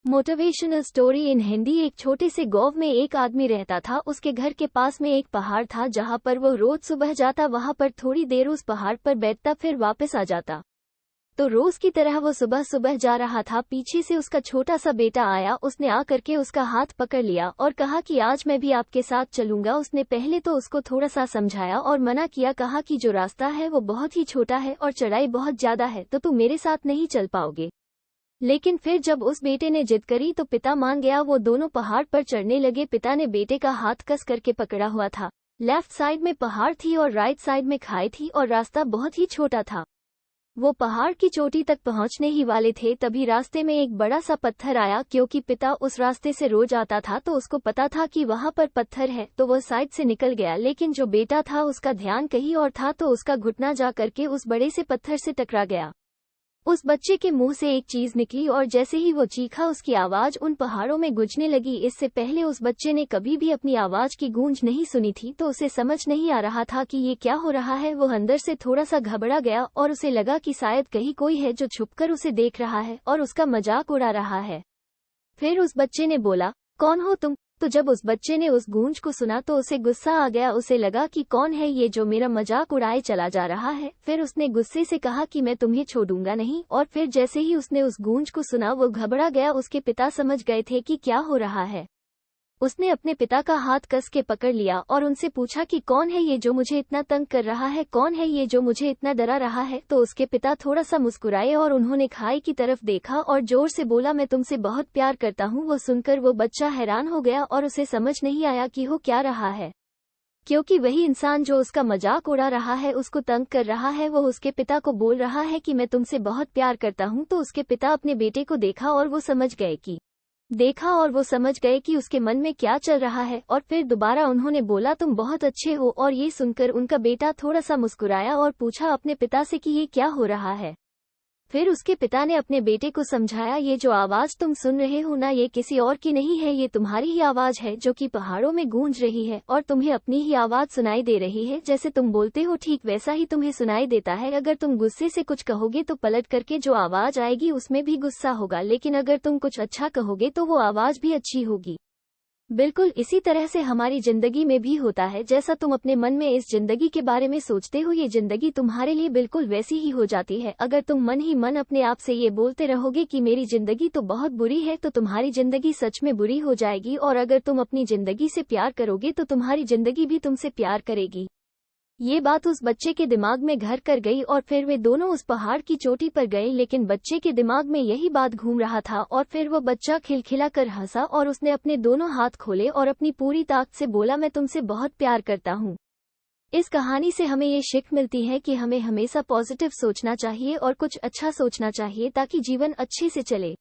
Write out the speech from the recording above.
Motivational story in Hindi. एक छोटे से गांव में एक आदमी रहता था। उसके घर के पास में एक पहाड़ था जहां पर वो रोज सुबह जाता, वहां पर थोड़ी देर उस पहाड़ पर बैठता, फिर वापस आ जाता। तो रोज की तरह वो सुबह सुबह जा रहा था। पीछे से उसका छोटा सा बेटा आया। उसने आकर के उसका हाथ पकड़ लिया और कहा कि आज मैं भी आपके साथ चलूंगा। उसने पहले तो उसको थोड़ा सा समझाया और मना किया, कहा कि जो रास्ता है वो बहुत ही छोटा है और चढ़ाई बहुत ज्यादा है, तो तुम मेरे साथ नहीं चल पाओगे। लेकिन फिर जब उस बेटे ने जिद करी तो पिता मान गया। वो दोनों पहाड़ पर चढ़ने लगे। पिता ने बेटे का हाथ कस करके पकड़ा हुआ था। लेफ्ट साइड में पहाड़ थी और राइट साइड में खाई थी और रास्ता बहुत ही छोटा था। वो पहाड़ की चोटी तक पहुंचने ही वाले थे, तभी रास्ते में एक बड़ा सा पत्थर आया। क्योंकि पिता उस रास्ते से रोज आता था तो उसको पता था कि वहां पर पत्थर है, तो वो साइड से निकल गया। लेकिन जो बेटा था उसका ध्यान कहीं और था, तो उसका घुटना जा करके उस बड़े से पत्थर से टकरा गया। उस बच्चे के मुंह से एक चीज निकली और जैसे ही वो चीखा, उसकी आवाज उन पहाड़ों में गूंजने लगी। इससे पहले उस बच्चे ने कभी भी अपनी आवाज की गूंज नहीं सुनी थी, तो उसे समझ नहीं आ रहा था कि ये क्या हो रहा है। वो अंदर से थोड़ा सा घबरा गया और उसे लगा कि शायद कहीं कोई है जो छुपकर उसे देख रहा है और उसका मजाक उड़ा रहा है। फिर उस बच्चे ने बोला, कौन हो तुम? तो जब उस बच्चे ने उस गूंज को सुना तो उसे गुस्सा आ गया। उसे लगा कि कौन है ये जो मेरा मजाक उड़ाए चला जा रहा है। फिर उसने गुस्से से कहा कि मैं तुम्हें छोड़ूंगा नहीं। और फिर जैसे ही उसने उस गूंज को सुना वो घबरा गया। उसके पिता समझ गए थे कि क्या हो रहा है। उसने अपने पिता का हाथ कस के पकड़ लिया और उनसे पूछा कि कौन है ये जो मुझे इतना तंग कर रहा है, कौन है ये जो मुझे इतना डरा रहा है। तो उसके पिता थोड़ा सा मुस्कुराए और उन्होंने खाई की तरफ देखा और जोर से बोला, मैं तुमसे बहुत प्यार करता हूँ। वो सुनकर वो बच्चा हैरान हो गया और उसे समझ नहीं आया कि हो क्या रहा है, क्योंकि वही इंसान जो उसका मजाक उड़ा रहा है, उसको तंग कर रहा है, वो उसके पिता को बोल रहा है कि मैं तुमसे बहुत प्यार करता हूँ। तो उसके पिता अपने बेटे को देखा और वो समझ गए कि उसके मन में क्या चल रहा है। और फिर दोबारा उन्होंने बोला, तुम बहुत अच्छे हो। और ये सुनकर उनका बेटा थोड़ा सा मुस्कुराया और पूछा अपने पिता से कि ये क्या हो रहा है। फिर उसके पिता ने अपने बेटे को समझाया, ये जो आवाज तुम सुन रहे हो ना, ये किसी और की नहीं है, ये तुम्हारी ही आवाज है जो कि पहाड़ों में गूंज रही है और तुम्हें अपनी ही आवाज सुनाई दे रही है। जैसे तुम बोलते हो ठीक वैसा ही तुम्हें सुनाई देता है। अगर तुम गुस्से से कुछ कहोगे तो पलट करके जो आवाज आएगी उसमें भी गुस्सा होगा, लेकिन अगर तुम कुछ अच्छा कहोगे तो वो आवाज भी अच्छी होगी। बिल्कुल इसी तरह से हमारी जिंदगी में भी होता है। जैसा तुम अपने मन में इस जिंदगी के बारे में सोचते हो, ये जिंदगी तुम्हारे लिए बिल्कुल वैसी ही हो जाती है। अगर तुम मन ही मन अपने आप से ये बोलते रहोगे कि मेरी जिंदगी तो बहुत बुरी है, तो तुम्हारी जिंदगी सच में बुरी हो जाएगी। और अगर तुम अपनी जिंदगी से प्यार करोगे तो तुम्हारी जिंदगी भी तुमसे प्यार करेगी। ये बात उस बच्चे के दिमाग में घर कर गई और फिर वे दोनों उस पहाड़ की चोटी पर गए। लेकिन बच्चे के दिमाग में यही बात घूम रहा था और फिर वो बच्चा खिलखिला कर हंसा और उसने अपने दोनों हाथ खोले और अपनी पूरी ताकत से बोला, मैं तुमसे बहुत प्यार करता हूँ। इस कहानी से हमें ये सीख मिलती है कि हमें हमेशा पॉजिटिव सोचना चाहिए और कुछ अच्छा सोचना चाहिए ताकि जीवन अच्छे से चले।